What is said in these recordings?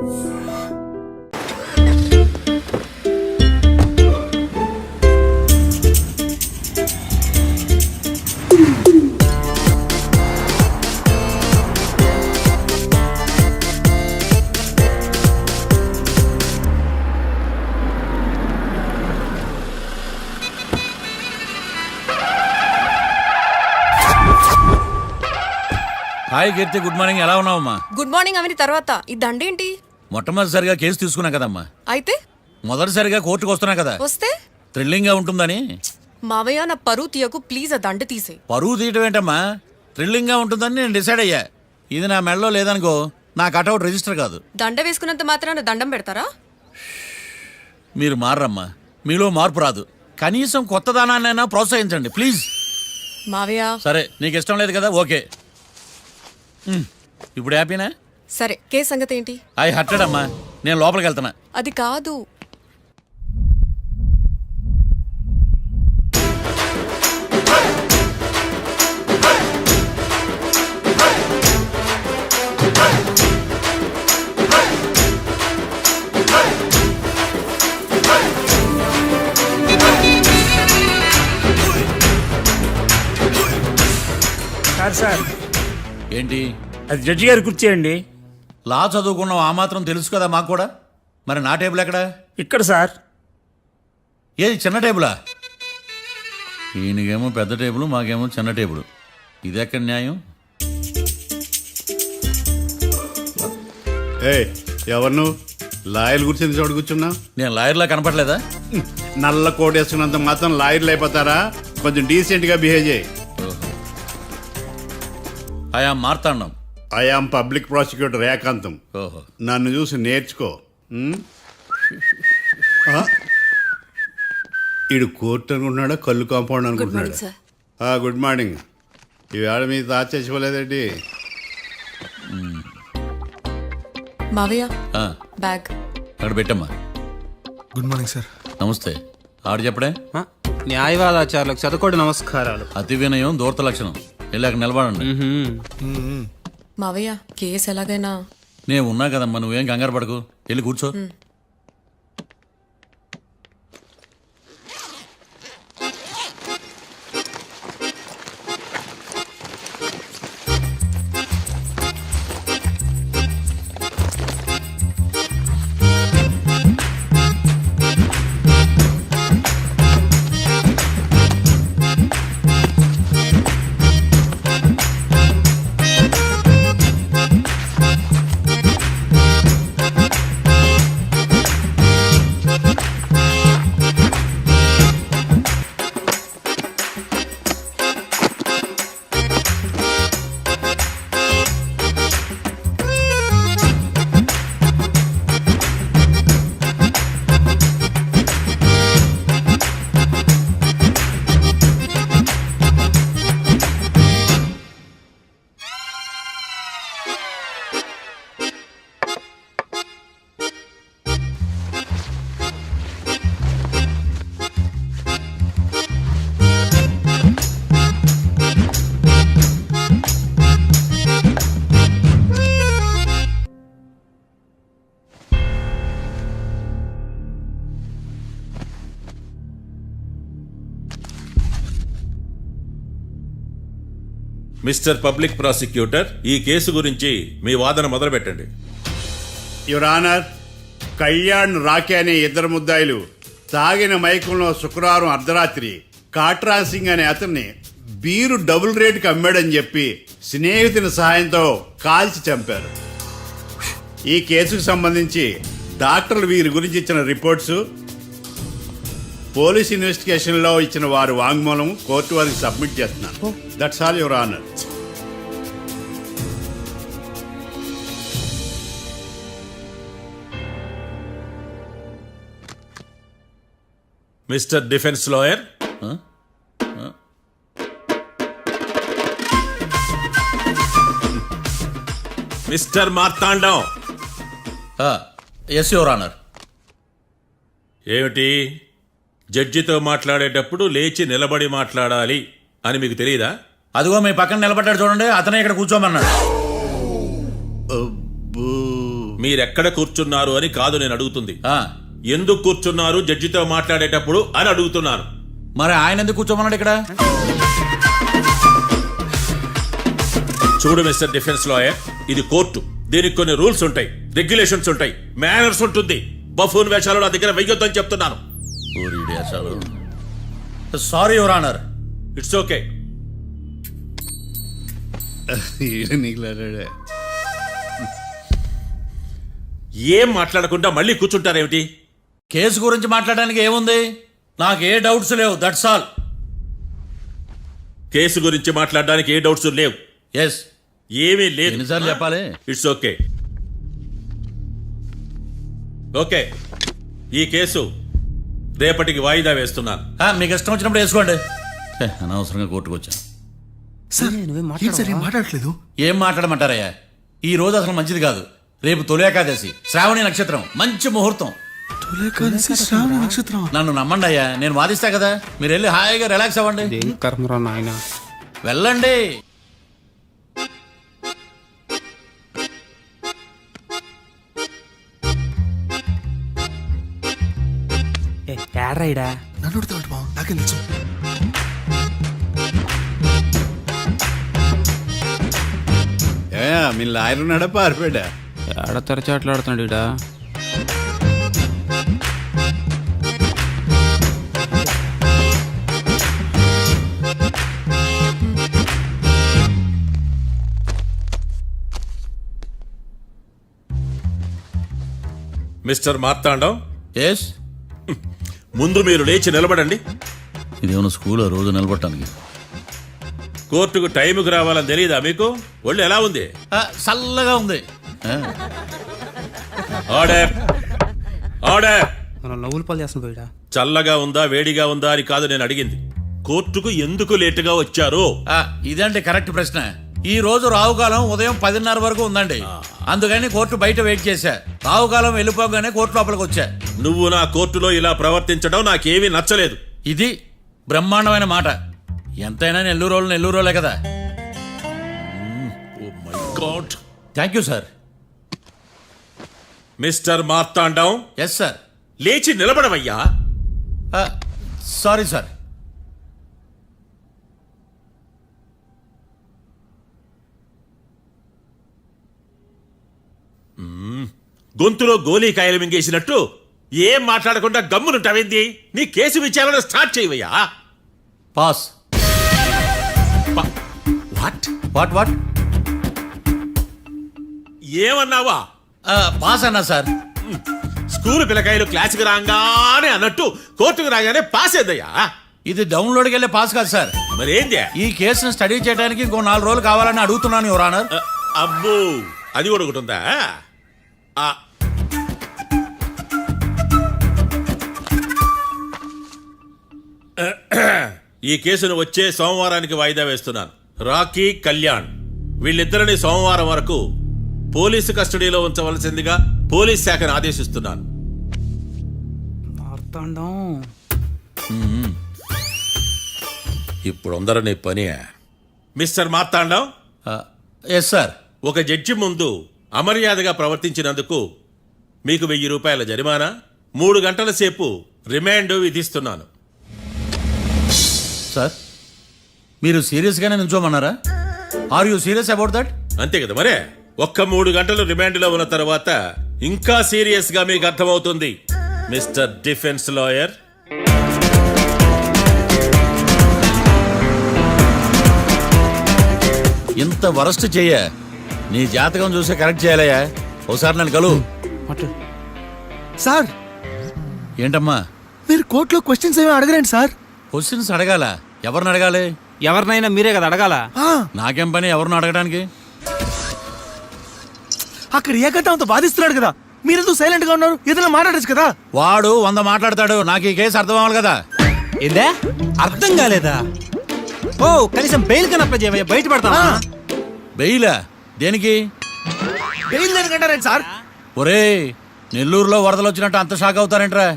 Hi కీర్తి, good morning. ఎలా ఉన్నావమ్మా? Good morning అవని తర్వాత ఈ దండేంటి? మొట్టమొదటిసారిగా కేసు తీసుకున్నా కదమ్మా. అయితే మొదటిసారిగా కోర్టుకు వస్తున్నా కదా, వస్తే థ్రిల్లింగ్ గా ఉంటుందని. మావయ్య నా పరువు తీయకు ప్లీజ్, ఆ దండ తీసే. పరువు తీయటం ఏంటమ్మా, థ్రిల్లింగ్ గా ఉంటుందని నేను డిసైడ్ అయ్యా. ఇది నా మెడలో లేదనుకో, నా కటౌట్ రిజిస్టర్ కాదు. దండ వేసుకున్నంత మాత్రాన దండం పెడతారా? మీరు మారమ్మా, మీలో మార్పు రాదు. కనీసం కొత్త దానాన్నైనా ప్రోత్సహించండి ప్లీజ్. మావయ్య సరే, నీకు ఇష్టం లేదు కదా, ఓకే. ఇప్పుడు హ్యాపీనా? సరే, కేసు సంగతి ఏంటి? ఐ హర్టెడ్ అమ్మా, నేను లోపలికి వెళ్తున్నా. అది కాదు. సార్ ఏంటి? అది జడ్జి గారి కుర్చీ అండి. లా చదువుకున్నావు, ఆ మాత్రం తెలుసు కదా మాకు కూడా. మరి నా టేబుల్ ఎక్కడా? ఇక్కడ సార్. ఏది చిన్న టేబులా? ఈయనకేమో పెద్ద టేబుల్, మాకేమో చిన్న టేబుల్. ఇది ఎక్కడ న్యాయం? ఎవరు నువ్వు? లాయర్లు కూర్చొని చోటు కూర్చున్నా? నేను లాయర్లా కనపడలేదా? నల్ల కోట్ వేసుకున్నంత మాత్రం లాయర్లు అయిపోతారా? కొంచెం డీసెంట్ గా బిహేవ్ చేయి. ఆయా మార్తాండం. ఐఆమ్ పబ్లిక్ ప్రాసిక్యూటర్ ఏకాంతం. ఓహో, నన్ను చూసి నేర్చుకో. ఈడు కోర్టు అనుకుంటున్నాడా, కళ్ళు కాంపౌండ్ అనుకుంటున్నాడా? Good morning. ఈవేళ మీ తాత చచ్చిపోలేదండి. మావయ్య ఆ, బ్యాగ్ అక్కడ పెట్టమ్మా. Good morning sir. నమస్తే. ఆడు చెప్పడే. న్యాయవాదాచారులకు చదువుకోండి నమస్కారాలు. అతి వినయం దూరత లక్షణం. ఇలాగ నిలబడండి. మావయ్య కేసు ఎలాగైనా. నేను ఉన్నా కదమ్మా, నువ్వేం కంగారు పడకు. వెళ్ళి కూర్చో. మిస్టర్ పబ్లిక్ ప్రాసిక్యూటర్, ఈ కేసు గురించి మీ వాదన మొదలు పెట్టండి. యువర్ ఆనర్, కళ్యాణ్ రాకే అనే ఇద్దరు ముద్దాయిలు తాగిన మైకంలో శుక్రవారం అర్ధరాత్రి కాట్రా సింగ్ అనే అతన్ని బీరు డబుల్ రేటుకి అమ్మాడని చెప్పి స్నేహితుని సహాయంతో కాల్చి చంపారు. ఈ కేసుకు సంబంధించి డాక్టర్లు వీరి గురించి ఇచ్చిన రిపోర్ట్స్, పోలీస్ ఇన్వెస్టిగేషన్ లో ఇచ్చిన వారి వాంగ్మూలం కోర్టు వారికి సబ్మిట్ చేస్తున్నాను. That's all your honour. Mr defence lawyer, Mr Marthandam. Yes your honour. ఏమిటి, జడ్జితో మాట్లాడేటప్పుడు లేచి నిలబడి మాట్లాడాలి అని మీకు తెలియదా? అదిగో మీ పక్కన నిలబడ్డాడు చూడండి, అతనే ఇక్కడ కూర్చోమన్నాడు. మీరెక్కడ కూర్చున్నారు అని కాదు నేను అడుగుతుంది, ఆ, ఎందుకు కూర్చున్నారు జడ్జితో మాట్లాడేటప్పుడు అని అడుగుతున్నాను. మరి ఆయన ఎందుకు కూర్చోమన్నాడు ఇక్కడ? చూడు మిస్టర్ డిఫెన్స్ లాయర్, ఇది కోర్టు. దీనికి కొన్ని రూల్స్ ఉంటాయి, రెగ్యులేషన్స్ ఉంటాయి, మేనర్స్ ఉంటుంది. బఫూన్ వేషాలు నా దగ్గర వెయ్యొద్దని చెప్తున్నాను. Sorry your honour. It's okay. ఏం మాట్లాడకుండా మళ్ళీ కూర్చుంటారేమిటి? కేసు గురించి మాట్లాడడానికి ఏముంది? నాకు ఏ డౌట్స్ లేవు, దట్స్ ఆల్. కేసు గురించి మాట్లాడడానికి ఏ డౌట్స్ లేవు? ఎస్. ఏమీ లేదు. ఎన్నిసార్లు చెప్పాలి? It's okay. ఓకే, ఈ కేసు రేపటికి వాయిదా వేస్తున్నాను. మీకు ఇష్టం వచ్చినప్పుడు వేసుకోండి. అనవసరంగా కోర్టుకు వచ్చాను. సార్ ఏంటి సార్ ఏం మాట్లాడట్లేదు? ఏం మాట్లాడమంటారయ్యా? ఈ రోజు అసలు మంచిది కాదు. రేపు తొలి ఏకాదశి, శ్రావణి నక్షత్రం, మంచి ముహూర్తం. తొలేకాదశి శ్రావణ నక్షత్రం. నన్ను నమ్మండి అయ్యా, నేను వాదిస్తా కదా. మీరు వెళ్ళి హాయిగా రిలాక్స్ అవ్వండి. ఏం కర్మరా నాయన. వెళ్ళండి. ఏడ్రైడా నన్ను అడుగుతాడు బావ, నాకేం తెలుసు? మీ లాయర్ ఉన్నాడా పారిపోయాడా? ఏడ తెరచాట్లాడుతున్నాడు ఇడా. Mr Marthandam, yes. ముందు మీరు లేచి నిలబడండి. ఇదేమన్నా స్కూల్ రోజు నిలబడటానికి? కోర్టుకు టైంకి రావాలని తెలియదా మీకు? ఒళ్ళు ఎలా ఉంది? చల్లగా ఉంది. Order, order. మనం నవ్వులు పాలు చేస్తున్నాం ఇడా. చల్లగా ఉందా వేడిగా ఉందా అని కాదు నేను అడిగింది. కోర్టుకు ఎందుకు లేటుగా వచ్చారు? ఇదండి కరెక్ట్ ప్రశ్న. ఈ రోజు రావుకాలం ఉదయం 10:30 వరకు ఉందండి. అందుకని కోర్టు బయట వెయిట్ చేశా. రావుకాలం వెళ్ళిపోగానే కోర్టు లోపలికి వచ్చా. నువ్వు నా కోర్టులో ఇలా ప్రవర్తించడం నాకేమీ నచ్చలేదు. ఇది బ్రహ్మాండమైన మాట. ఎంతైనా నెల్లూరోలే కదా. Oh my God. Thank you sir. Mr Marthandam, yes sir. లేచి నిలబడవయ్యా. Sorry sir. గొంతులో గోలీకాయలు మింగేసినట్టు ఏం మాట్లాడకుండా గమ్మునుంటావేంది? నీ కేసు విచారణ స్టార్ట్ చేయవయ్యా. పాస్. What what what? ఏమన్నావా? పాస్ అన్నా సార్. స్కూల్ పిల్లకాయలు క్లాసుకు రాగానే అన్నట్టు కోర్టుకు రాగానే పాస్ ఏదయ్యా? ఇది డౌన్లోడ్కి వెళ్ళే పాస్ కాదు సార్. మరేంది? ఈ కేసును స్టడీ చేయడానికి ఇంకో 4 రోజులు కావాలని అడుగుతున్నాను యువర్ ఆనర్. అబ్బో, అది కూడా ఒకటి ఉందా? ఈ కేసును వచ్చే సోమవారానికి వాయిదా వేస్తున్నాను. రాకీ, కళ్యాణ్ వీళ్ళిద్దరిని సోమవారం వరకు పోలీసు కస్టడీలో ఉంచవలసిందిగా పోలీస్ శాఖను ఆదేశిస్తున్నాను. మార్తాండం. ఇప్పుడు అందరూ నీ పని. Mr Marthandam, yes sir. ఒక జడ్జి ముందు అమర్యాదగా ప్రవర్తించినందుకు మీకు 1000 రూపాయల జరిమానా, 3 గంటల సేపు రిమాండ్ విధిస్తున్నాను. సార్, మీరు సీరియస్గానే నిల్చోమన్నారా? Are you serious about that? అంతే కదా మరే. ఒక్క 3 గంటలు రిమాండ్లో ఉన్న తర్వాత ఇంకా సీరియస్ గా మీకు అర్థమవుతుంది మిస్టర్ డిఫెన్స్ లాయర్. ఇంత వరస్ట్ చెయ్య నీ జాతకం చూసి కరెక్ట్ చేయాలయ్యా. ఒకసారి నన్ను కలువు. సార్, ఏంటమ్మా? మీరు కోర్టులో క్వశ్చన్స్ ఏమీ అడగరండి సార్. క్వశ్చన్స్ అడగాల? ఎవరిని అడగాలి? ఎవరినైనా మీరే కదా అడగాల. నాకేం పని ఎవరిని అడగడానికి? అక్కడ ఏకతాంతో బాధిస్తున్నాడు కదా, మీరెందుకు సైలెంట్ గా ఉన్నారు? ఏదైనా మాట్లాడచ్చు కదా. వాడు 100 మాట్లాడతాడు. నాకు ఈ కేసు అర్థం అవ్వాలి కదా. ఏందే అర్థం కాలేదా? ఓ కనీసం బెయిల్ కనప్ప చేయవయ్యా, బయట పడతా. బెయిలా? దేనికి? బెయిల్ దేనికంటారండి సార్? ఒరే, నెల్లూరులో వరదలు వచ్చినట్టు అంత షాక్ అవుతారేంట్రా?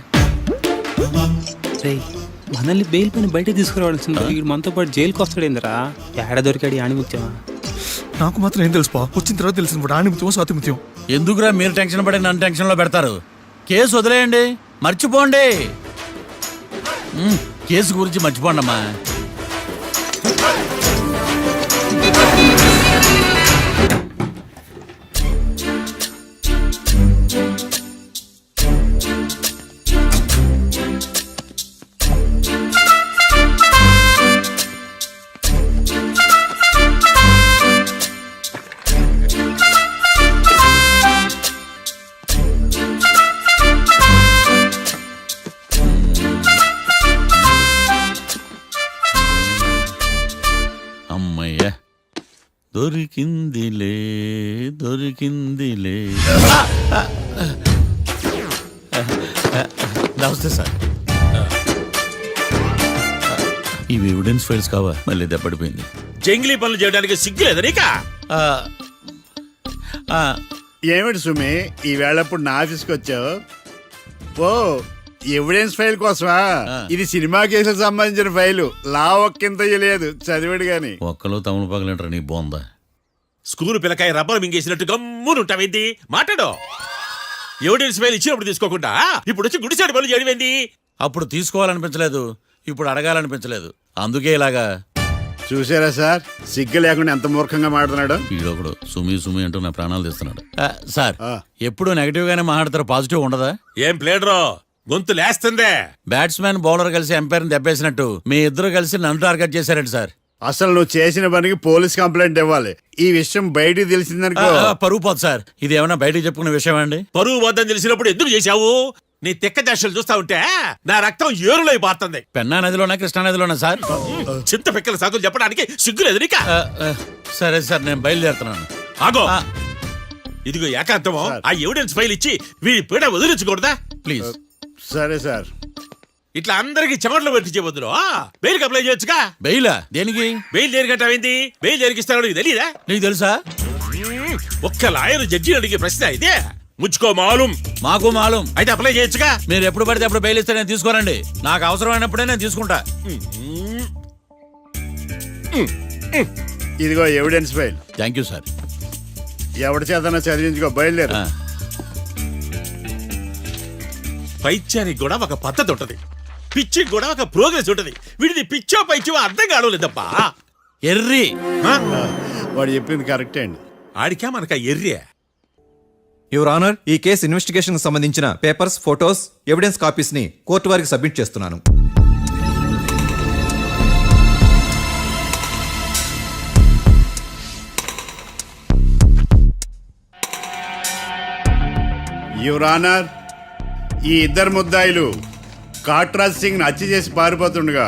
మనల్ని బెయిల్ పైన బయట తీసుకురావాల్సింది. మనతో పాటు జైలుకి వస్తాడేందిరా? ఏడ దొరికాడు ఆణిముత్యమా? నాకు మాత్రం ఏం తెలుసు వచ్చిన తర్వాత తెలిసింది ఆణిముత్యం స్వాతిముత్యం. ఎందుకురా మీరు టెన్షన్ పడి నన్ను టెన్షన్లో పెడతారు? కేసు వదిలేయండి, మర్చిపోండి. కేసు గురించి మర్చిపోండి అమ్మా. అమ్మయ్య, దొరికిందిలే దొరికిందిలే. నమస్తే సార్. ఇవి ఎవిడెన్స్ ఫైల్స్ కావా? మళ్ళీ దెబ్బడిపోయింది. జంగిలీ పనులు చేయడానికి సిగ్గులేదు నీకా? ఏమిటి సుమి ఈ వేళప్పుడు నా ఆఫీస్కి వచ్చావు? ఓ ఎవిడెన్స్ ఫైల్ కోసమా? ఇది సినిమా కేసులకు సంబంధించిన ఫైలు. లా ఒక్కింత లేదు, చదివాడు గాని. ఒక్కలో తమను పగలంటారు నీ బోందా. School పిల్లకాయ rubber మింగేసినట్టు గమ్మునుంటావేంది? మాట్లాడు. ఎవిడెన్స్ ఫైల్ ఇచ్చినప్పుడు తీసుకోకుండా ఇప్పుడు వచ్చి గుడిసాడు పనులు చేయడమేంది? అప్పుడు తీసుకోవాలనిపించలేదు, ఇప్పుడు అడగాలనిపించలేదు, అందుకే ఇలాగా. చూసారా సార్, సిగ్గు లేకుండా ఎంత మూర్ఖంగా మాట్లాడుతున్నాడు. ఈడొకడు సుమి సుమి అంటూ నా ప్రాణాలు తీస్తున్నాడు. సార్, ఆ. ఎప్పుడు నెగటివ్ గానే మాట్లాడతారు, పాజిటివ్ ఉండదా? ఏం ప్లేడరో గొంతు లేస్తుందే. బ్యాట్స్మెన్ బౌలర్ కలిసి ఎంపైర్ దెబ్బేసినట్టు మీ ఇద్దరు కలిసి నన్ను టార్గెట్ చేశారండి సార్. అసలు నువ్వు చేసిన పనికి పోలీస్ కంప్లైంట్ ఇవ్వాలి. ఈ విషయం బయటికి తెలిసిందనుకో పరువు పోదు సార్. ఇది ఏమైనా బయటికి చెప్పుకునే విషయం అండి? పరువు వద్దని తెలిసినప్పుడు ఎందుకు చేశావు? నీ తెక్క దశలు చూస్తా ఉంటే నా రక్తం ఏరులో పారుతుంది. పెన్నా నదిలోనా కృష్ణా నదిలోనా సార్? చింత పిక్కల సాకులు చెప్పడానికి సిగ్గులేదు నీకా? సరే సార్, నేను బయలుదేరుతున్నాను. ఆగో, ఇదిగో ఏకాంతమో ఆ ఎవిడెన్స్ ఫైల్ ఇచ్చి వీడి పీడ వదిలించకూడదా? ప్లీజ్. సరే సార్. ఇట్లా అందరికి చెమటలు పెట్టి చేయవద్దు. బెయిల్కి అప్లై చేయొచ్చుగా. బెయిలా? దేనికి? బెయిల్ దేనికంటావేంది? బెయిల్ దేనికిస్తాడో నీకు తెలియదా? నీకు తెలుసా? ఒక్క లాయర్ జడ్జి అడిగే ప్రశ్న ఇదే. ముచ్చుకో మాలూం. మాకు మాలూం. అయితే అప్లై చేయొచ్చుగా. మీరు ఎప్పుడు పడితే అప్పుడు బెయిల్ ఇస్తే నేను తీసుకోనండి. నాకు అవసరమైనప్పుడే నేను తీసుకుంటా. ఇదిగో evidence file. Thank you sir. ఎవరి చేతనా చదివించుకో, బయలుదేరు. పైత్యానికి కూడా ఒక పద్ధతి ఉంటది, పిచ్చికి కూడా ఒక ప్రోగ్రెస్ ఉంటది. వీడిది పిచ్చో పైచో అర్థం కావలేదప్పా. ఎర్రి. వాడు చెప్పింది కరెక్టే అండి. ఆడికా మనక ఎర్రియా? యువర్ ఆనర్, ఈ కేసు ఇన్వెస్టిగేషన్ సంబంధించిన పేపర్స్, ఫోటోస్, ఎవిడెన్స్ కాపీస్ ని కోర్టు వారికి సబ్మిట్ చేస్తున్నాను. యువర్ ఆనర్, ఈ ఇద్దరు ముద్దాయిలు కాట్రాజ్ సింగ్ హత్య చేసి పారిపోతుండగా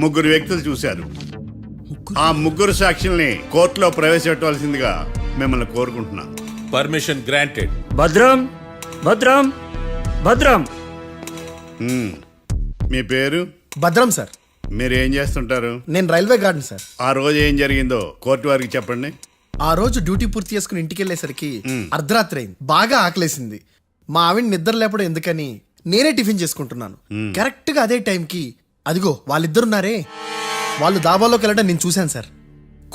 ముగ్గురు వ్యక్తులు చూశారు. ఆ ముగ్గురు సాక్షుల్ని కోర్టులో ప్రవేశపెట్టవలసిందిగా మిమ్మల్ని కోరుకుంటున్నాను. Permission granted. భద్రం భద్రం భద్రం. మీ పేరు? భద్రం సార్. మీరు ఏం చేస్తుంటారు? నేను రైల్వే గార్డెన్ సార్. ఆ రోజు ఏం జరిగిందో కోర్టు వారికి చెప్పండి. ఆ రోజు డ్యూటీ పూర్తి చేసుకుని ఇంటికి వెళ్ళేసరికి అర్ధరాత్రి అయింది. బాగా ఆకలేసింది. మా ఆవిడ నిద్ర లేపడం ఎందుకని నేనే టిఫిన్ చేసుకుంటున్నాను. కరెక్ట్ గా అదే టైంకి అదిగో వాళ్ళిద్దరున్నారే, వాళ్ళు దాబాలోకి వెళ్ళడం నేను చూశాను సార్.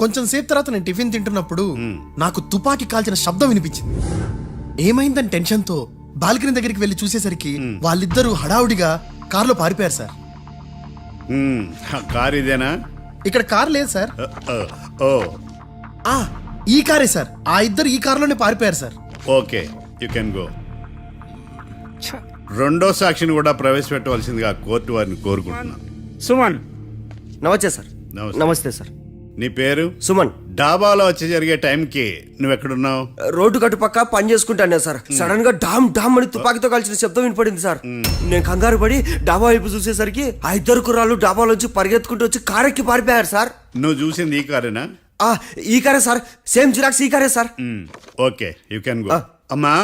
కొంచెం సేపు తర్వాత నేను టిఫిన్ తింటున్నప్పుడు నాకు తుపాకీ కాల్చిన శబ్దం వినిపించింది. ఏమైందని టెన్షన్తో బాల్కనీ దగ్గరికి వెళ్ళి చూసేసరికి వాళ్ళిద్దరూ హడావుడిగా కారులో పారిపోయారు సార్. కారు ఇదేనా? ఇక్కడ కారు లేదు సార్. ఓ ఈ కారే సార్. ఆ ఇద్దరు ఈ కారులోనే పారిపోయారు sir. Okay, you can go. రెండో సాక్షిని కూడా ప్రవేశపెట్టవలసిందిగా కోర్టు వారిని కోరుకుంటున్నాను. సుమన్. నమస్తే సార్. నమస్తే. నమస్తే సార్. నీ పేరు? సుమన్. డాబాలో వచ్చి జరిగే టైంకి నువ్వెక్కడున్నావు? రోడ్డు కట్టు పక్క పని చేసుకుంటానే సార్. సడన్ గా డామ్ డామ్ అని తుపాకీతో కాల్చిన శబ్దం వినపడింది సార్. నేను కంగారు పడి డాబా వైపు చూసేసరికి ఆ ఇద్దరు కుర్రాళ్ళు డాబాలోంచి పరిగెత్తుకుంటూ వచ్చి కారెక్కి పారిపోయారు సార్. నువ్వు చూసింది ఈ కారేనా? ఈ కారే సార్. సేమ్ జిరాక్స్ ఈ కారే sir. Okay, you can go. అమ్మా,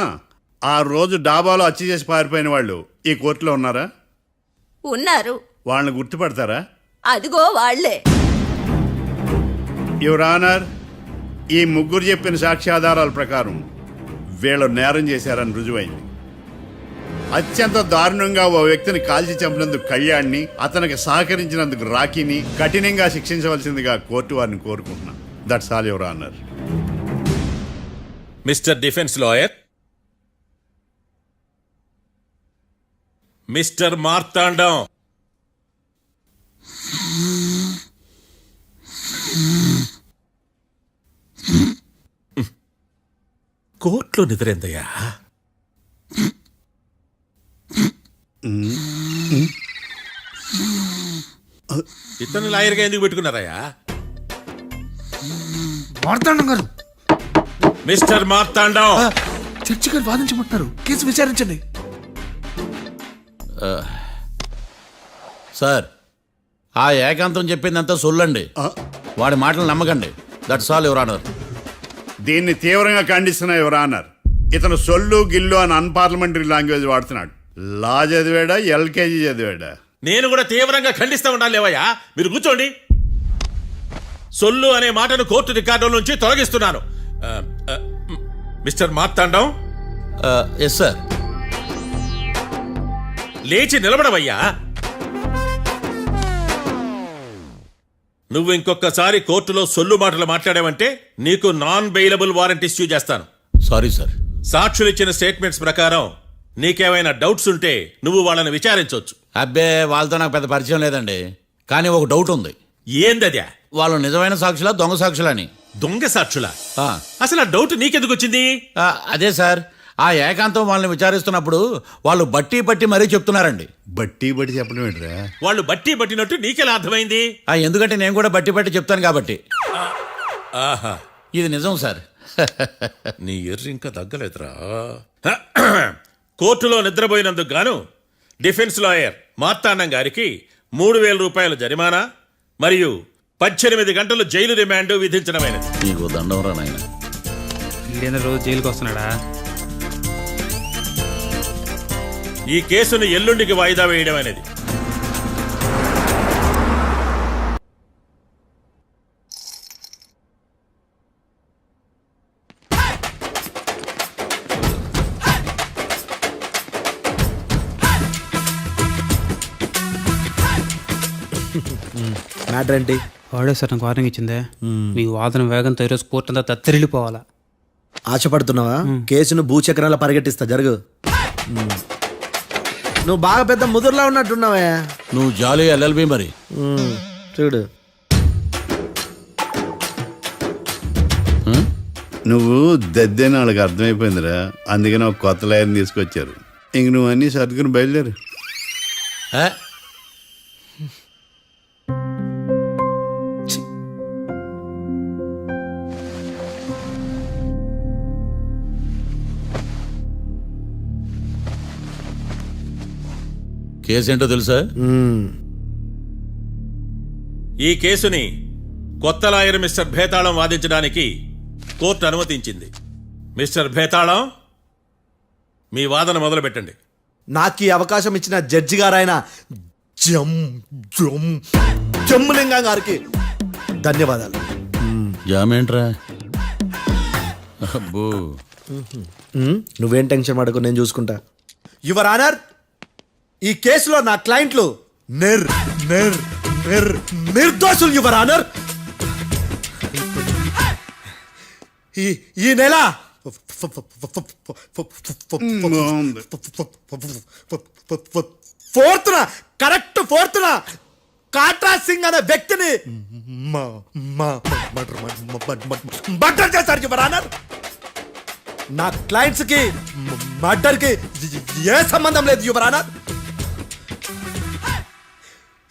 ఆ రోజు డాబాలో హత్య చేసి పారిపోయిన వాళ్ళు ఈ కోర్టులో ఉన్నారా? ఉన్నారు. వాళ్ళని గుర్తుపడతారా? అదిగో వాళ్లే. యువర్ ఆనర్, ఈ ముగ్గురు చెప్పిన సాక్ష్యాధారాల ప్రకారం వీళ్ళు నేరం చేశారని రుజువైంది. అత్యంత దారుణంగా ఓ వ్యక్తిని కాల్చి చంపినందుకు కళ్యాణ్ని, అతనికి సహకరించినందుకు రాకీని కఠినంగా శిక్షించవలసిందిగా కోర్టు వారిని కోరుకుంటున్నాను. That's all your honour. Mr defence lawyer, Mr Marthandam, కోర్టులో నిద్రేందయ్యా? ఇతను లాయర్గా ఎందుకు పెట్టుకున్నారయ్యా? మార్తాండం గారు, మిస్టర్ మార్తాండం, చర్చి గారు వాదించమంటున్నారు, కేసు విచారించండి. సార్, ఆ ఏకాంతం చెప్పిందంతా సొల్లండి. వాడి మాటలు నమ్మకండి. That's all your honour. దీన్ని తీవ్రంగా ఖండిస్తున్నా యువర్ ఆనర్. ఇతను సొల్లు గిల్లు అని అన్పార్లమెంటరీ లాంగ్వేజ్ వాడుతున్నాడు. లా చదివాడా, ఎల్కేజీ చదివాడా? నేను కూడా తీవ్రంగా ఖండిస్తా ఉండాలి లేవయ్యా. మీరు కూర్చోండి. సొల్లు అనే మాటను కోర్టు రికార్డుల నుంచి తొలగిస్తున్నాను. Mr Marthandam, yes sir. లేచి నిలబడవయ్యా. నువ్వు ఇంకొకసారి కోర్టులో సొల్లు మాటలు మాట్లాడావంటే నీకు నాన్ బెయిలబుల్ వారెంట్ ఇష్యూ చేస్తాను. Sorry sir. సాక్షులు ఇచ్చిన స్టేట్మెంట్స్ ప్రకారం నీకేమైనా డౌట్స్ ఉంటే నువ్వు వాళ్ళని విచారించవచ్చు. అబ్బే, వాళ్ళతో నాకు పెద్ద పరిచయం లేదండి. కానీ ఒక డౌట్ ఉంది. ఏందద్యా? వాళ్ళు నిజమైన సాక్షులా, దొంగ సాక్షులని? దొంగ సాక్షులా? ఆ. అసలు ఆ డౌట్ నీకెందుకు వచ్చింది? అదే సార్, ఆ ఏకాంతం వాళ్ళని విచారిస్తున్నప్పుడు వాళ్ళు బట్టి పట్టి మరీ చెప్తున్నారండి. బట్టి బట్టి చెప్పడం ఏంట్రా? వాళ్ళు బట్టి పట్టినట్టు నీకెలా అర్థమైంది? ఎందుకంటే నేను కూడా బట్టి పట్టి చెప్తాను కాబట్టి. ఆహా, ఇది నిజం సార్. నీ ఎర్రి ఇంకా తగ్గలేదురా. కోర్టులో నిద్రపోయినందుకు గాను డిఫెన్స్ లాయర్ మార్తాండం గారికి 3,000 రూపాయల జరిమానా మరియు 18 గంటలు జైలు రిమాండ్ విధించడమైనది. నీకు దండం రా నాయన. ఈడైనా రోజు జైలుకి వస్తున్నాడా? ఈ కేసును ఎల్లుండికి వాయిదా వేయడం అనేది. మ్యాటర్ ఏంటి? వాడే సార్ నాకు వార్నింగ్ ఇచ్చిందే. మీ వాదన వేగంతో ఈరోజు కోర్టు అంతా తత్తరిల్లిపోవాలా. ఆశపడుతున్నావా? కేసును భూచక్రాల పరిగెట్టిస్తా, జరుగు. నువ్వు బాగా పెద్ద ముదురులా ఉన్నట్టున్నావే. నువ్వు జాలి ఎల్ఎల్బి మరి. చూడు, నువ్వు దద్దని వాళ్ళకి అర్థమైపోయిందిరా. అందుకని ఒక కొత్త లాయర్ని తీసుకొచ్చారు. ఇంక నువ్వు అన్నీ సర్దుకుని బయలుదేరు. ఏ? కేసు ఏంటో తెలుసా? ఈ కేసుని కొత్త లాయర్ మిస్టర్ భేతాళం వాదించడానికి కోర్టు అనుమతించింది. మిస్టర్ భేతాళం, మీ వాదన మొదలు పెట్టండి. నాకు ఈ అవకాశం ఇచ్చిన జడ్జి గారైన జమ్ములింగం గారికి ధన్యవాదాలు. జామేంట్రా? అబ్బో, నువ్వేం టెన్షన్ పడకు, నేను చూసుకుంటా. యువర్ ఆనర్, ఈ కేసులో నా క్లయింట్లు నిర్దోషులు యువర్ ఆనర్. ఈ నెల ఫోర్త్న కాట్రా సింగ్ అనే వ్యక్తిని మర్డర్ చేశారు యువర్ ఆనర్. నా క్లయింట్స్ కి మర్డర్ కి ఏ సంబంధం లేదు యువర్ ఆనర్.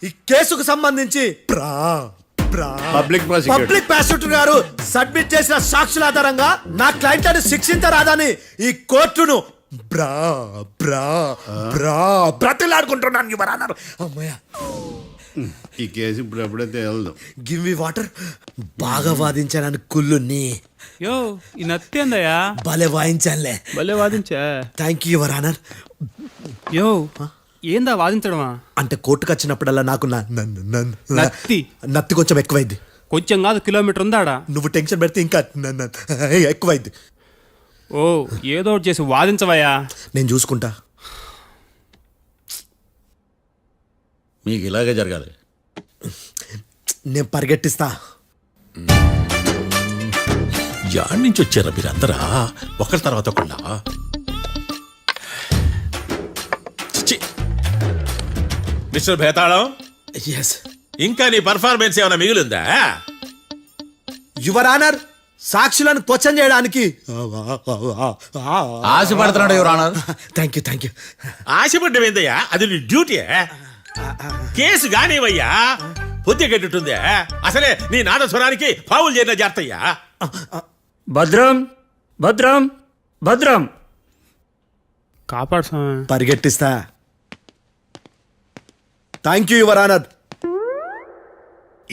ఈ కేసుకు సంబంధించి పబ్లిక్ ప్రాసిక్యూటర్ గారు సబ్మిట్ చేసిన సాక్షుల ఆధారంగా నా క్లయింట్లను శిక్షించరాదని ఈ కోర్టును బ్రతిలాడుకుంటున్నాను యువర్ ఆనర్. అమ్మయ్య, ఈ కేసు ఇప్పుడు ఎప్పుడైతే వెళ్దాం. Give me water. బాగా వాదించానని కుళ్ళుని. యో, ఈ నత్తేందయ్యా? భలే వాయించానులే. భలే వాదించా. Thank you your honour. Yo, ఏందా వాదించడమా? అంటే కోర్టుకు వచ్చినప్పుడల్లా నాకు నత్తి కొంచెం ఎక్కువైంది. కొంచెం కాదు, కిలోమీటర్ ఉందాడా. నువ్వు టెన్షన్ పెడితే ఇంకా ఎక్కువైంది. ఓ, ఏదో ఒకటి చేసి వాదించవయ్యా. నేను చూసుకుంటా. మీకు ఇలాగే జరగాలి. నేను పరిగెట్టిస్తా. యాడ్ నుంచి వచ్చారా మీరందరా ఒకరి తర్వాత ఒకళ్ళ మిస్టర్ భేతాళం, ఇంకా నీ పర్ఫార్మెన్స్ ఏమైనా మిగిలిందా? యువర్ ఆనర్, సాక్షులను క్వశ్చన్ చేయడానికి ఆశపడుతున్నాడు యువర్ ఆనర్. థ్యాంక్ యూ ఆశపడ్డం ఏందయ్యా, అది నీ డ్యూటీ. కేసు గానివయ్యా, బుద్ధి గట్టుందే. అసలే నీ నాదస్వరానికి పావులు చేరిన జాగ్రత్తయ్యా. భద్రం భద్రం భద్రం కాపాడు స్వామి. పరిగెట్టిస్తా. Thank you your honour.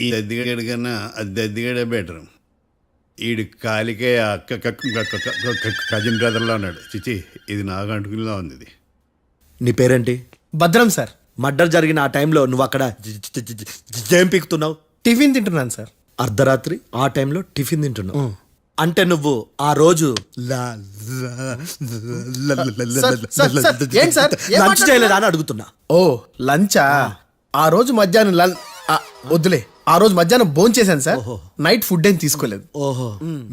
ఈ దద్దిగడి కన్నా అది దద్దిగడే బెటర్. ఈడు కాలికే కజిన్ బ్రదర్లో ఉన్నాడు. చిచి, ఇది నాకు అంటుకునిలా ఉంది. ఇది నీ పేరేంటి? భద్రం సార్. మర్డర్ జరిగిన ఆ టైంలో నువ్వు అక్కడ ఏం పీకుతున్నావు? టిఫిన్ తింటున్నాను సార్. అర్ధరాత్రి ఆ టైంలో టిఫిన్ తింటున్నావు అంటే నువ్వు ఆ రోజు లంచ్ చేయలేదా అని అడుగుతున్నా. ఓ లంచా? ఆ రోజు మధ్యాహ్నం వద్దులే, ఆ రోజు మధ్యాహ్నం భోజనం చేశాను సార్. నైట్ ఫుడ్ ఏం తీసుకోలేదు. ఓహో,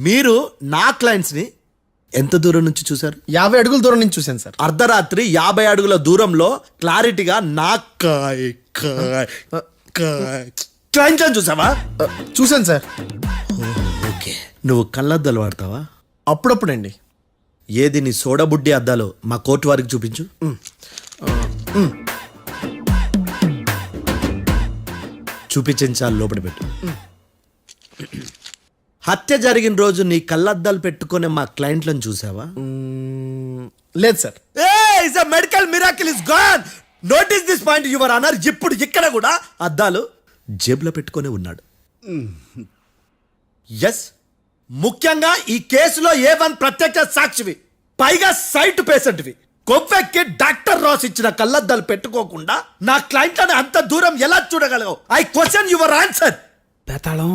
మీరు నా క్లయింట్స్ ని ఎంత దూరం నుంచి చూసారు? 50 అడుగుల దూరం నుంచి చూశాను సార్. అర్ధరాత్రి 50 అడుగుల దూరంలో క్లారిటీగా నా క్లయింట్ అని చూసావా? చూశాను సార్. ఓకే, నువ్వు కళ్ళద్దాలు వాడతావా? అప్పుడప్పుడండి. ఏది నీ సోడబుడ్డి అద్దాలు మా కోర్టు వారికి చూపించు. చూపించాలి, లోపల పెట్టు. హత్య జరిగిన రోజు నీ కళ్ళద్దాలు పెట్టుకునే మా క్లయింట్లను చూసావా? లేదు sir. Medical miracle is gone. Notice this point your honour. ఇప్పుడు ఇక్కడ కూడా అద్దాలు జేబులో పెట్టుకొని ఉన్నాడు. ఎస్, ముఖ్యంగా ఈ కేసులో A1 ప్రత్యక్ష సాక్షివి, పైగా సైట్ పేషెంట్వి. కొవ్వెక్కి డాక్టర్ రాస్ ఇచ్చిన కళ్ళద్దాలు పెట్టుకోకుండా నా క్లయింట్లను అంత దూరం ఎలా చూడగలవు? I question your answer. Bethalam,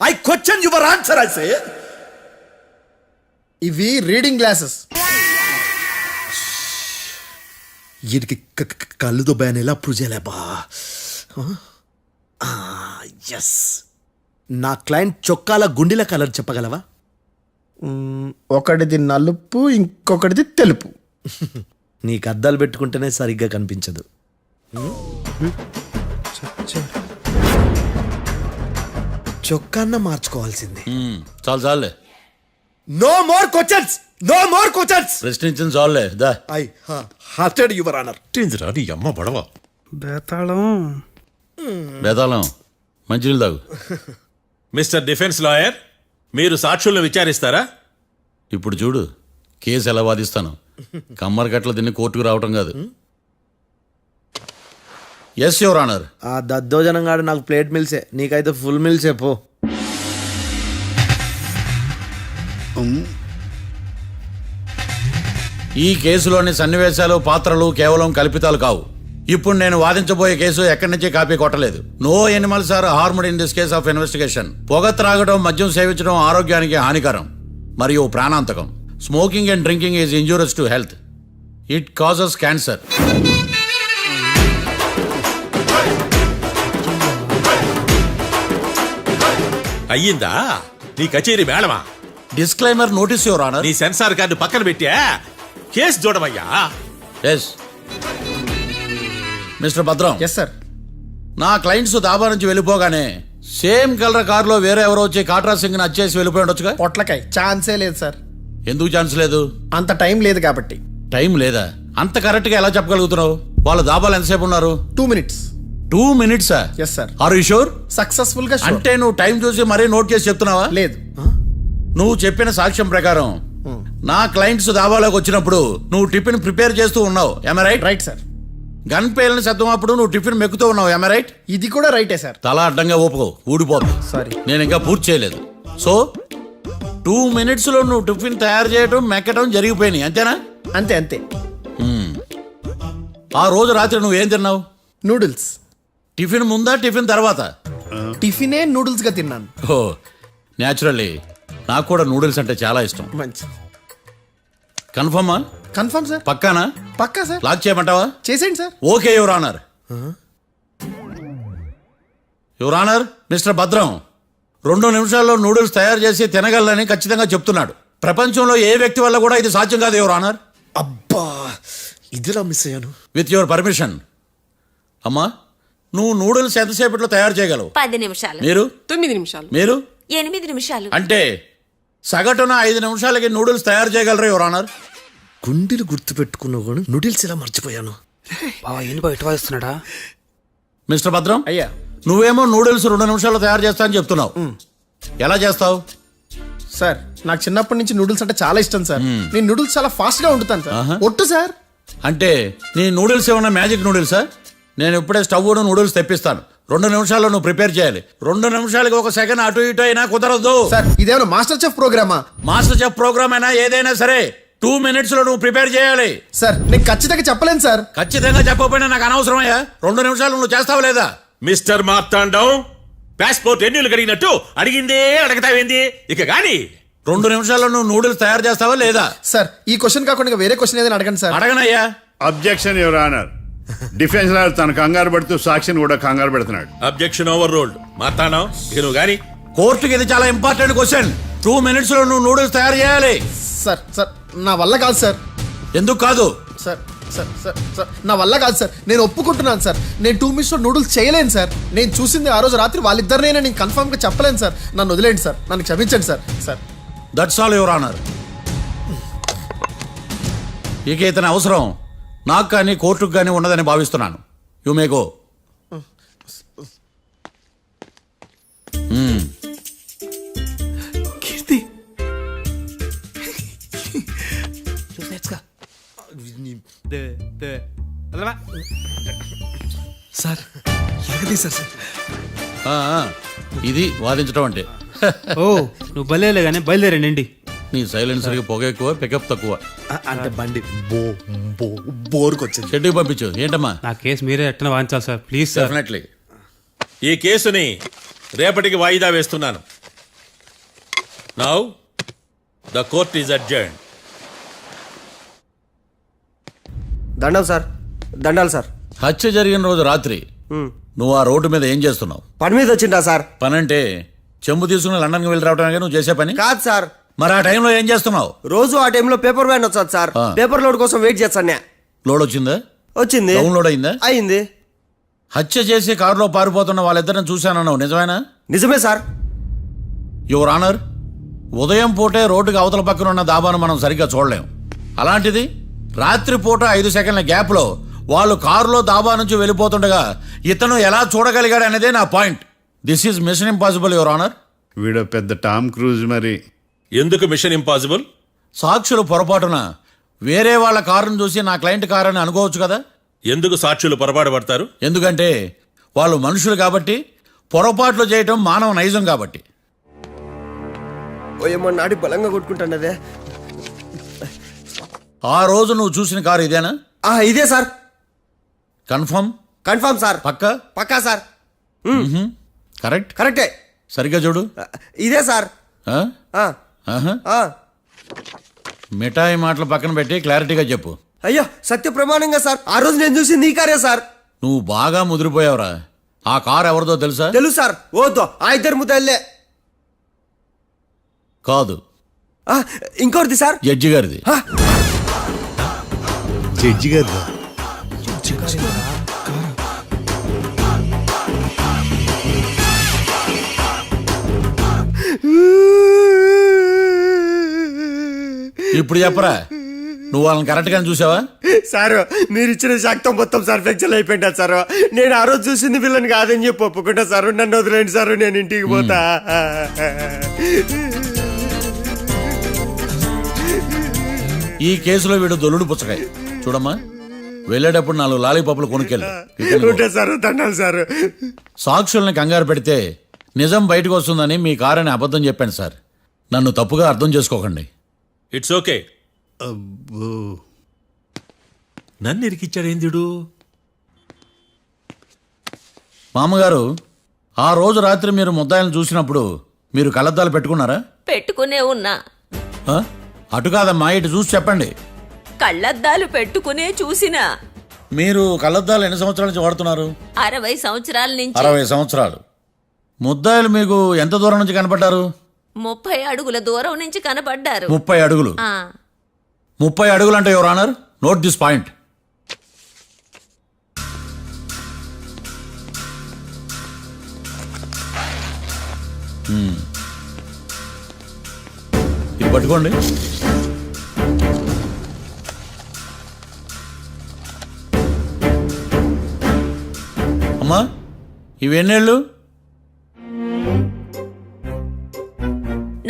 I question your answer. I say ఇవి రీడింగ్ గ్లాసెస్. వీటికి కళ్ళు దుబ్బాయని ఎలా ప్రూవ్ చేయలేబా? ఎస్, నా క్లయింట్ చొక్కాల గుండెల కలర్ చెప్పగలవా? ఒకటిది నలుపు, ఇంకొకటిది తెలుపు. నీకు అద్దాలు పెట్టుకుంటేనే సరిగ్గా కనిపించదు. చొక్కాన్న మార్చుకోవాల్సింది. చాలు చాలులే, no more questions, no more questions. ప్రశ్నించిన చాలులే. దా ఐ హార్టెడ్ యువర్ ఆనర్. ఏందిరా నీ అమ్మ బడవ. బేతాళం, బేతాళం, మంచినీళ్ళు తాగు. మిస్టర్ డిఫెన్స్ లాయర్, మీరు సాక్షులను విచారిస్తారా? ఇప్పుడు చూడు కేసు ఎలా వాదిస్తాను. కమ్మరి కట్టలు తిని కోర్టుకు రావటం కాదు. Yes your honour. ఆ దద్దోజనంగాడు నాకు ప్లేట్ మిల్సే, నీకైతే ఫుల్ మిల్సే పో. ఈ కేసులోని సన్నివేశాలు, పాత్రలు కేవలం కల్పితాలు కావు. ఇప్పుడు నేను వాదించబోయే కేసు ఎక్కడి నుంచి కాపీ కొట్టలేదు. No animals are harmed in this case of investigation. పొగ త్రాగడం, మద్యం సేవించడం ఆరోగ్యానికి హానికరం మరియు ప్రాణాంతకం. Smoking and drinking is injurious to health. It causes cancer. అయ్యిందా నీ కచేరీ మేడమా? Disclaimer notice your honour. నీ సెన్సార్ కార్డు పక్కన పెట్టా కేసు చూడమయ్యా. Yes Mr Bhadram. Yes sir. నా క్లయింట్స్ దాబా నుంచి వెళ్ళిపోగానే సేమ్ కలర్ కారులో వేరే ఎవరో వచ్చి కాట్రా సింగ్ వచ్చేసి వెళ్ళిపోయి ఉండొచ్చుగా? పొట్లకాయ ఛాన్సే లేదు సార్. ఎందుకు ఛాన్స్ లేదు? అంత టైం లేదు కాబట్టి. టైం లేదా? అంత కరెక్ట్ గా ఎలా చెప్పగలుగుతున్నావు? వాళ్ళ దాబాలు ఎంతసేపు ఉన్నారు? 2 minutes. 2 minutes? Yes sir. Are you sure? Successful గా. అంటే నువ్వు టైం చూసి మరీ నోట్ చేసి చెప్తున్నావా? లేదు. నువ్వు చెప్పిన సాక్ష్యం ప్రకారం నా క్లయింట్స్ దాబాలోకి వచ్చినప్పుడు నువ్వు టిఫిన్ ప్రిపేర్ చేస్తూ ఉన్నావు. Am I right? Right sir. Gun పేలిన శబ్దం అప్పుడు నువ్వు టిఫిన్ మెక్కుతూ ఉన్నావు. Am I right? ఇది కూడా రైటే సార్. తల అడ్డంగా ఊపుకో, ఊడిపోతుంది. సారీ, నేను ఇంకా పూర్తి చేయలేదు. సో 2 minutes లో నువ్వు టిఫిన్ తయారు చేయడం, మెక్కడం జరిగిపోయినాయి, అంతేనా? అంతే అంతే. ఆ రోజు రాత్రి నువ్వేం తిన్నావు? నూడిల్స్. టిఫిన్ ముందా, టిఫిన్ తర్వాత? టిఫినే నూడిల్స్ గా తిన్నాను. ఓ న్యాచురల్లీ నాకు కూడా నూడిల్స్ అంటే చాలా ఇష్టం. మంచి. కన్ఫర్మా? Confirm sir. పక్కానా? పక్కా సార్. లాక్ చేయమంటావా? చేసేయండి sir. Okay your honour. Your honour, Mr Bhadram 2 నిమిషాల్లో నూడిల్స్ తయారు చేసి తినగలని ఖచ్చితంగా చెప్తున్నాడు. ప్రపంచంలో ఏ వ్యక్తి వల్ల కూడా ఇది సాధ్యం కాదు యువర్ ఆనర్. అబ్బా ఇదిలా మిస్ అయ్యాను. With your permission. అమ్మా, నువ్వు నూడిల్స్ ఎంతసేపట్లో తయారు చేయగలవు? 10 నిమిషాలు. మీరు 9 నిమిషాలు. మీరు 8 నిమిషాలు. అంటే సగటున 5 నిమిషాలకి నూడిల్స్ తయారు చేయగలరు యువర్ ఆనర్. గుండెలు గుర్తు పెట్టుకున్నావు కానీ నూడిల్స్ ఇలా మర్చిపోయాను. బావా ఏంటి బయట వాయిస్తున్నాడా? మిస్టర్ భద్రం, అయ్యా నువ్వేమో నూడిల్స్ 2 నిమిషాల్లో తయారు చేస్తా అని చెప్తున్నావు. ఎలా చేస్తావు? సార్ నాకు చిన్నప్పటి నుంచి నూడిల్స్ అంటే చాలా ఇష్టం సార్. నేను నూడిల్స్ చాలా ఫాస్ట్ గా వండుతాను సార్. ఒట్టు సార్. అంటే నీ నూడిల్స్ ఏమన్నా మ్యాజిక్ నూడిల్సా? నేను ఇప్పుడే స్టవ్ నూడిల్స్ తెప్పిస్తాను. 2 నిమిషాల్లో నువ్వు ప్రిపేర్ చేయాలి. 2 నిమిషాలకి 1 సెకండ్ అటు ఇటు అయినా కుదరదు. సార్ ఇదేమైనా మాస్టర్ చెఫ్ ప్రోగ్రామా? మాస్టర్ చెఫ్ ప్రోగ్రామ్ అయినా ఏదైనా సరే 2 minutes లో నువ్వు ప్రిపేర్ చేయాలి. సార్ నేను ఖచ్చితంగా చెప్పలేను సార్. ఖచ్చితంగా చెప్పకపోయినా నాకు అనవసరమయ్యా. 2 నిమిషాలు నువ్వు చేస్తావు లేదా? మిస్టర్ మార్తాండం, పాస్పోర్ట్ ఎన్నిళ్ళు కడిగినట్టు అడిగిందే అడగతావేంది? ఇక గాని 2 నిమిషాల్లో నువ్వు నూడిల్స్ తయారు చేస్తావా లేదా? సార్ ఈ క్వశ్చన్ కాకుండా ఇంకా వేరే క్వశ్చన్ ఏదైనా అడగండి సార్. అడగనయ్యా. Objection your honour. Defence lawyer తన కంగారు పడుతూ సాక్షిని కూడా కంగారు పెడుతున్నాడు. Objection over ruled. మార్తాండం, ఇక నువ్వు గాని. కోర్టుకి ఇది చాలా ఇంపార్టెంట్ క్వశ్చన్. 2 minutes లో నువ్వు నూడిల్స్ తయారు చేయాలి. సార్ సార్ నా వల్ల కాదు సార్. ఎందుకు కాదు? సార్ సార్ సార్ సార్ నా వల్ల కాదు సార్. నేను ఒప్పుకుంటున్నాను సార్. నేను 2 minutes లో నూడిల్స్ చేయలేను సార్. నేను చూసింది ఆ రోజు రాత్రి వాళ్ళిద్దరినైనా నేను కన్ఫర్మ్ గా చెప్పలేను సార్. నన్ను వదిలేండి సార్. నన్ను క్షమించండి sir. Sir that's all your honour. ఇక ఇతని అవసరం నాకు కానీ కోర్టుకు కానీ ఉండదని భావిస్తున్నాను. You may go. Keerthi sir ఎలాగది సార్ సార్. ఇది వాదించడం అంటే. ఓ నువ్వు బయలుదేరలే కానీ బయలుదేరండి. నీ సైలెన్సర్కి పొగ ఎక్కువ, పికప్ తక్కువ. అంటే బండి బోర్కి వచ్చింది. షెడ్యూకి పంపించు. ఏంటమ్మా? నా కేసు మీరే ఎట్టన వాయించాలి సార్, ప్లీజ్ సార్. డెఫినెట్లీ. ఈ కేసుని రేపటికి వాయిదా వేస్తున్నాను. Now the court is adjourn. దండం సార్. దండాలి సార్. హత్య జరిగిన రోజు రాత్రి నువ్వు ఆ రోడ్డు మీద ఏం చేస్తున్నావు? పని మీద వచ్చిందా సార్? పని అంటే చెంబు తీసుకుని లండన్కి వెళ్ళి రావడానికి నువ్వు చేసే పని కాదు సార్. మరి ఆ టైంలో ఏం చేస్తున్నావు? రోజు ఆ టైంలో పేపర్ వ్యాన్ వచ్చాది సార్. పేపర్ లోడ్ కోసం వెయిట్ చేస్తాను. లోడ్ వచ్చిందా? వచ్చింది. డౌన్లోడ్ అయిందా? అయింది. హత్య చేసి కారులో పారిపోతున్న వాళ్ళిద్దరిని చూశానన్నావు, నిజమేనా? నిజమే సార్. యువర్ ఆనర్, ఉదయం పూటే రోడ్డుకి అవతల పక్కన ఉన్న దాబాను మనం సరిగ్గా చూడలేం. అలాంటిది రాత్రి పూట 5 సెకండ్ల గ్యాప్లో వాళ్ళు కారులో దాబా నుంచి వెళ్ళిపోతుండగా ఇతను ఎలా చూడగలిగాడు అనేదే నా point. This is mission impossible your honour. వీడు పెద్ద టామ్ క్రూజ్ మరి. ఎందుకు మిషన్ ఇంపాసిబుల్? సాక్షులు పొరపాటున వేరే వాళ్ళ కారును చూసి నా క్లయింట్ కారు అని అనుకోవచ్చు కదా. ఎందుకు సాక్షులు పొరపాటు పడతారు? ఎందుకంటే వాళ్ళు మనుషులు కాబట్టి, పొరపాట్లు చేయటం మానవ నైజం కాబట్టి. ఓయమ్మ నాడి బలంగా కొట్టుకుంటానదే. ఆ రోజు నువ్వు చూసిన కారు ఇదేనా? ఇదే సార్. కన్ఫర్మ్? Confirm sir. పక్కా? పక్కా సార్. కరెక్ట్? కరెక్టే. సరిగ్గా చూడు. ఇదే సార్. ఆ? ఆ. ఆ. మిఠాయి మాటలు పక్కన పెట్టి క్లారిటీగా చెప్పు. అయ్యో సత్య ప్రమాణంగా సార్, ఆ రోజు నేను చూసి నీ కారే సార్. నువ్వు బాగా ముదిరిపోయావురా. ఆ కారు ఎవరిదో తెలుసా? తెలుసు సార్. ఓతో ఆ ఇద్దరు ముద్దల్లే. కాదు, ఇంకోటిది సార్. జడ్జి గారిది. జడ్జి గారు ఇప్పుడు చెప్పరా, నువ్వు వాళ్ళని కరెక్ట్ గానే చూసావా? సార్ మీరు ఇచ్చిన శాక్తం మొత్తం సార్ ఫ్రాక్చర్ అయిపోయింటా సార్. నేను ఆ రోజు చూసింది వీళ్ళని కాదని చెప్పి ఒప్పుకుంటా సార్. నన్ను వదిలేండి సార్, నేను ఇంటికి పోతా. ఈ కేసులో వీడు దొల్లుడు పుచ్చకాయ. చూడమ్మా, వెళ్ళేటప్పుడు 4 లాలీపాపులు కొనుక్కెళ్ళు. Sir దండాలి sir. సాక్షుల్ని కంగారు పెడితే నిజం బయటకు వస్తుందని మీ కారని అబద్ధం చెప్పాను సార్. నన్ను తప్పుగా అర్థం చేసుకోకండి. It's okay. నన్ను ఇరికిచ్చాడేందుడు? మామగారు, ఆ రోజు రాత్రి మీరు ముద్దాయిలను చూసినప్పుడు మీరు కళ్ళద్దాలు పెట్టుకున్నారా? పెట్టుకునే ఉన్నా. ఆ? అటు కాదమ్మా, ఇటు చూసి చెప్పండి. కళ్ళద్దాలు పెట్టుకునే చూసినా. మీరు కళ్ళద్దాలు ఎన్ని సంవత్సరాల నుంచి వాడుతున్నారు? 60 సంవత్సరాల నుంచి. 60 సంవత్సరాలు. ముద్దాయిలు మీకు ఎంత దూరం నుంచి కనపడ్డారు? 30 అడుగుల దూరం నుంచి కనబడ్డారు. 30 అడుగులు. ఆ, 30 అడుగులు అంటే your honour, note this point. ఇది పట్టుకోండి. అమ్మా, ఇవి ఎన్నేళ్ళు?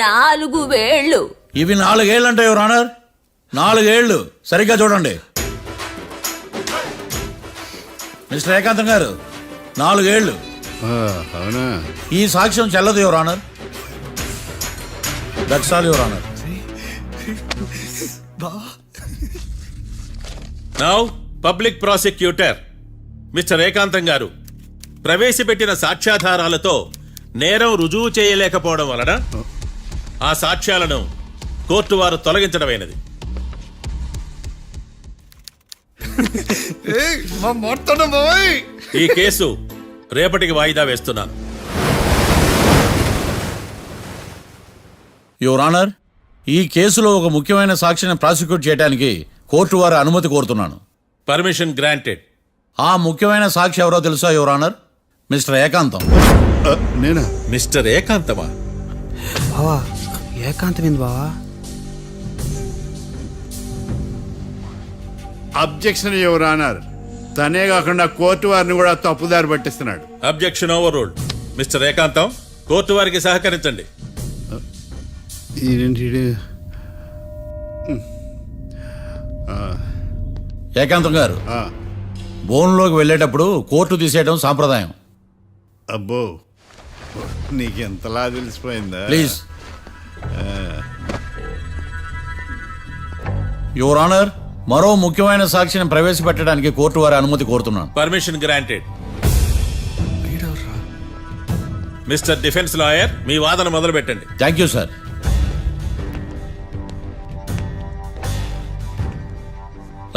4 వేళ్ళు. ఇవి 4 ఏళ్ళు అంటే యువర్ ఆనర్, 4 ఏళ్ళు. సరిగ్గా చూడండి మిస్టర్ ఏకాంతం గారు, 4 ఏళ్ళు. అవునా? ఈ సాక్ష్యం చెల్లదు your honour. That's all your honour. Now public prosecutor mister ఏకాంతం గారు ప్రవేశపెట్టిన సాక్ష్యాధారాలతో నేరం రుజువు చేయలేకపోవడం వలన ఆ సాక్ష్యాలను కోర్టు వారు తొలగించడమైనది. ఈ కేసు రేపటికి వాయిదా వేస్తున్నాను. యువర్ ఆనర్, ఈ కేసులో ఒక ముఖ్యమైన సాక్షిని ప్రాసిక్యూట్ చేయడానికి కోర్టు వారి అనుమతి కోరుతున్నాను. Permission granted. ఆ ముఖ్యమైన సాక్షి ఎవరో తెలుసా యువర్ ఆనర్? మిస్టర్ ఏకాంతం. నేనా? మిస్టర్ ఏకాంతమా? బావా ఏకాంతమైంది బావా. Objection your honour. తనే కాకుండా కోర్టు వారిని కూడా తప్పుదారి పట్టిస్తున్నాడు. Objection overruled. Mr Ekantham, court వారికి సహకరించండి. ఏకాంతం గారు, బోన్లోకి వెళ్ళేటప్పుడు కోర్టు తీసేయడం సాంప్రదాయం. అబ్బో, నీకెంతలా తెలిసిపోయిందా? ప్లీజ్. యువర్ ఆనర్, మరో ముఖ్యమైన సాక్షిని ప్రవేశపెట్టడానికి కోర్టు వారి అనుమతి కోరుతున్నాను. Permission granted. Mr defence lawyer, మీ వాదన మొదలు పెట్టండి. Thank you sir.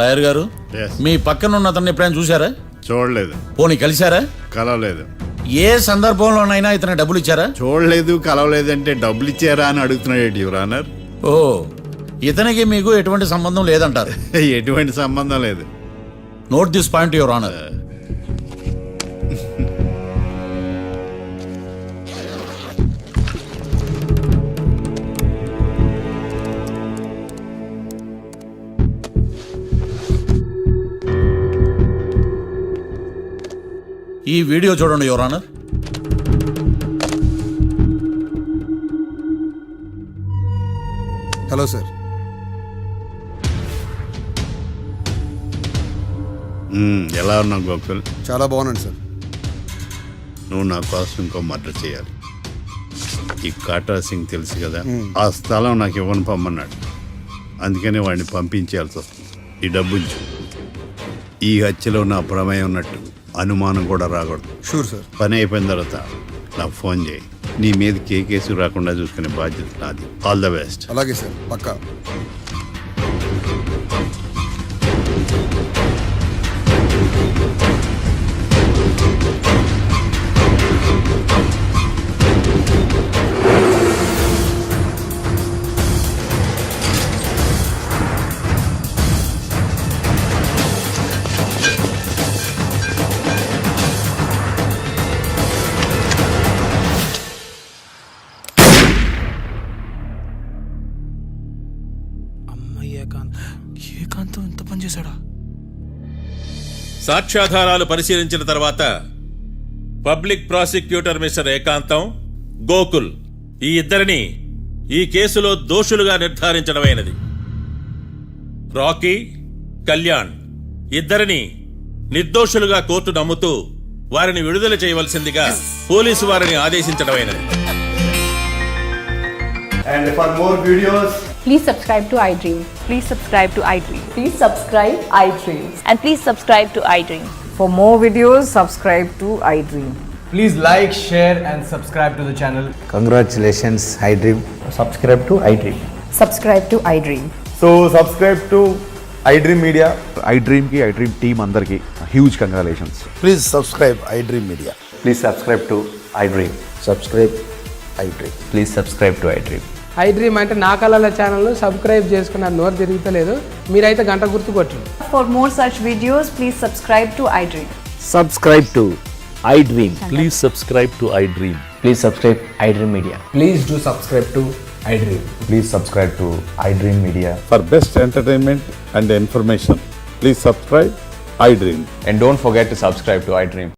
లాయర్ గారు, Yes. మీ పక్కన ఉన్న అతన్ని ఎప్పుడైనా చూసారా? చూడలేదు. పోనీ కలిశారా? కలవలేదు. ఏ సందర్భంలోనైనా ఇతను డబ్బులు ఇచ్చారా? చూడలేదు, కలవలేదంటే డబ్బులు ఇచ్చారా అని అడుగుతున్నాడు యువర్ ఆనర్. ఓ, ఇతనికి మీకు ఎటువంటి సంబంధం లేదంటారు. ఎటువంటి సంబంధం లేదు. Note this point your honour. ఈ వీడియో చూడండి యువర్ ఆనర్. Hello sir. ఎలా ఉన్నావు గోకుల్? చాలా బాగున్నాను సార్. నువ్వు నా కోసం ఇంకో మర్డర్ చేయాలి. ఈ కాటా సింగ్ తెలుసు కదా, ఆ స్థలం నాకు ఇవ్వని పమ్మన్నాడు. అందుకని వాడిని పంపించాల్సి వస్తుంది. ఈ డబ్బు ఉంచు. ఈ హత్యలో నా ప్రమేయం ఉన్నట్టు అనుమానం కూడా రాకూడదు. Sure sir. పని అయిపోయిన తర్వాత నాకు ఫోన్ చేయి. నీ మీద కేసు రాకుండా చూసుకునే బాధ్యత నాది. All the best. అలాగే సార్, పక్కా. ఏకాంతం ఇంత పని చేశాడా? సాక్ష్యాధారాలు పరిశీలించిన తర్వాత పబ్లిక్ ప్రాసిక్యూటర్ మిస్టర్ ఏకాంతం, గోకుల్ ఈ ఇద్దరిని ఈ కేసులో దోషులుగా నిర్ధారించడమైనది. రాకీ, కళ్యాణ్ ఇద్దరిని నిర్దోషులుగా కోర్టు నమ్ముతూ వారిని విడుదల చేయవలసిందిగా పోలీసు వారిని ఆదేశించడమైనది. And for more videos, please subscribe to iDream. Please subscribe to iDream. Please subscribe iDream. And please subscribe to iDream. For more videos, subscribe to iDream. please like, share and subscribe to the channel. Congratulations iDream. Subscribe to iDream. Subscribe to iDream. So subscribe to iDream Media. iDream కి iDream team అందరికి huge congratulations. Please subscribe iDream media. Please subscribe to iDream. Subscribe iDream. Please subscribe to iDream. I dream అంటే నా కళల channel subscribe చేసుకున్న నోరు తిరుగుతలేదు మీరైతే గంట గుర్తు కొట్టండి. For more such videos, please subscribe to iDream. Subscribe to iDream. Please subscribe to iDream. Please subscribe iDream Media. Please do subscribe to iDream. Please subscribe to iDream Media. For best entertainment and information, please subscribe iDream. And don't forget to subscribe to iDream.